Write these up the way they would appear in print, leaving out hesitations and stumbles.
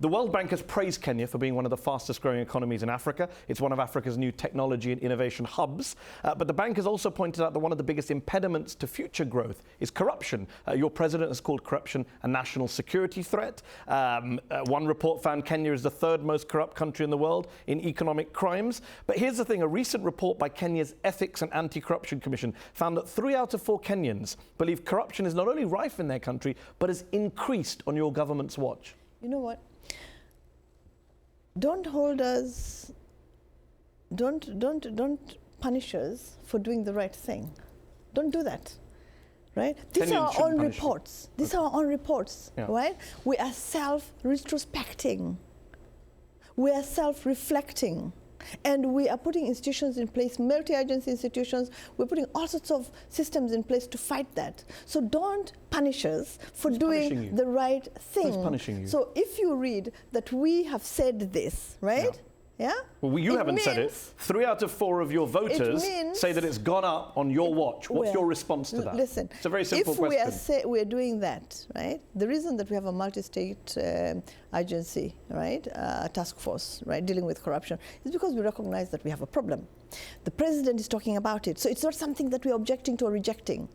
The World Bank has praised Kenya for being one of the fastest growing economies in Africa. It's one of Africa's new technology and innovation hubs. But the bank has also pointed out that one of the biggest impediments to future growth is corruption. Your president has called corruption a national security threat. One report found Kenya is the third most corrupt country in the world in economic crimes. But here's the thing, a recent report by Kenya's Ethics and Anti-Corruption Commission found that 3 out of 4 Kenyans believe corruption is not only rife in their country, but has increased on your government's watch. You know what? Don't hold us, don't punish us for doing the right thing. Don't do that, right? These are our own reports. These are our own reports, right? We are self-retrospecting. We are self-reflecting. And we are putting institutions in place, multi-agency institutions. We're putting all sorts of systems in place to fight that. So don't punish us for doing the right thing. Who's punishing you? So if you read that we have said this, right? Yeah? Well, you haven't said it. 3 out of 4 of your voters say that it's gone up on your watch. What's your response to that? Listen, it's a very simple question. If we are doing that, right? The reason that we have a multi-state agency, right, task force, right, dealing with corruption, is because we recognize that we have a problem. The president is talking about it, so it's not something that we're objecting to or rejecting.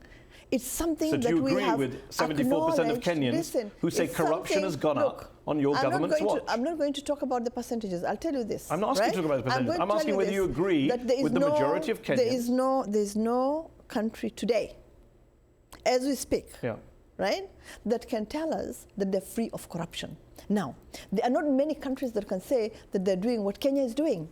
It's something that we have. So do you agree with 74% of Kenyans who say corruption has gone up on your government's watch? I'm not going to talk about the percentages. I'll tell you this. I'm not asking you to talk about the percentages. I'm asking whether you agree with the majority of Kenyans. There is no country today, as we speak, right, that can tell us that they're free of corruption. Now, there are not many countries that can say that they're doing what Kenya is doing.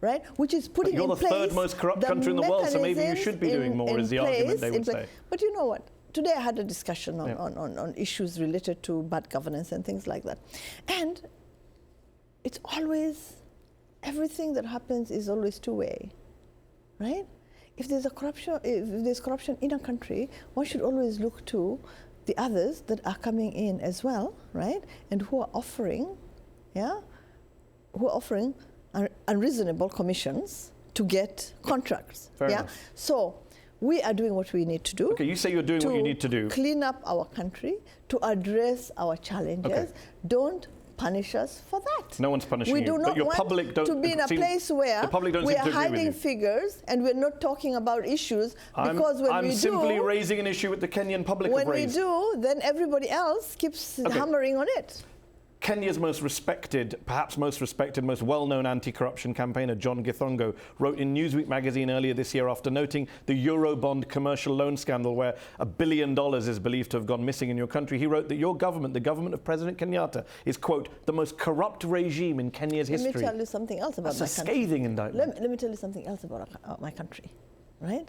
Right? Which is putting in place. You're the third most corrupt country in the world, so maybe you should be doing more, is the argument they would say. But you know what? Today I had a discussion on issues related to bad governance and things like that. And it's always, everything that happens is always two-way, right? If there's corruption in a country, one should always look to the others that are coming in as well, right? And who are offering, unreasonable commissions to get contracts. Fair enough. So we are doing what we need to do. Okay, you say you're doing what you need to do. To clean up our country, to address our challenges. Okay. Don't punish us for that. No one's punishing you. We do not want to be in a place where we are hiding figures and we're not talking about issues, because when we do... I'm simply raising an issue with the Kenyan public have raised. When we do, then everybody else keeps hammering on it. Kenya's most respected, perhaps most respected, most well-known anti-corruption campaigner, John Githongo, wrote in Newsweek magazine earlier this year after noting the Eurobond commercial loan scandal where $1 billion is believed to have gone missing in your country. He wrote that your government, the government of President Kenyatta, is, quote, the most corrupt regime in Kenya's history. Let me tell you something else about my country. That's a scathing indictment. Let me tell you something else about my country, right?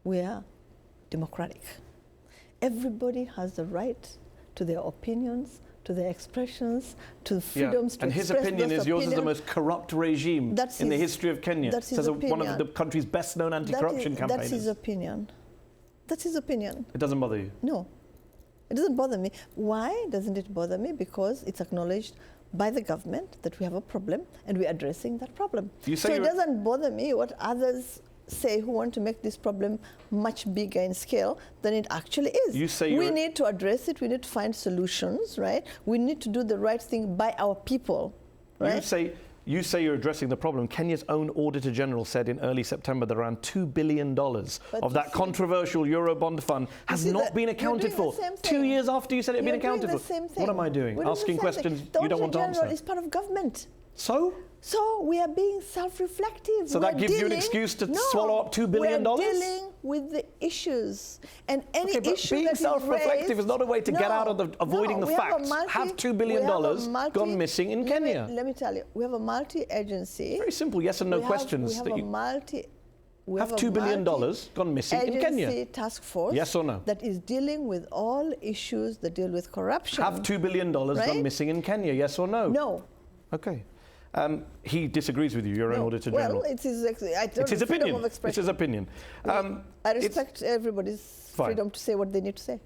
We are democratic. Everybody has the right to their opinions, to their expressions, to freedoms to express. And his opinion is yours is the most corrupt regime in the history of Kenya. That's his opinion. One of the country's best known anti-corruption campaigners. That's his opinion. That's his opinion. It doesn't bother you? No. It doesn't bother me. Why doesn't it bother me? Because it's acknowledged by the government that we have a problem and we're addressing that problem. So it doesn't bother me what others say who want to make this problem much bigger in scale than it actually is. We need to address it. We need to find solutions, right? We need to do the right thing by our people, right? You say you're addressing the problem. Kenya's own auditor-general said in early September that around $2 billion of that controversial Eurobond fund has not been accounted for. 2 years after you said it had been accounted for. What am I doing? Asking questions you don't want to answer. The auditor-general is part of government. So we are being self-reflective. So that gives you an excuse to swallow up $2 billion? We're dealing with the issues. And any issue being self-reflective is not a way to get out of avoiding the facts. Have $2 billion gone missing in Kenya? Let me tell you, we have a multi-agency. Very simple yes and no questions. Have $2 billion gone missing in Kenya? Agency task force. Yes or no? That is dealing with all issues that deal with corruption. Have $2 billion gone missing in Kenya? Yes or no? No. Okay. He disagrees with you, your own auditor-general. Well, it's his opinion. It's his opinion. I respect everybody's freedom to say what they need to say.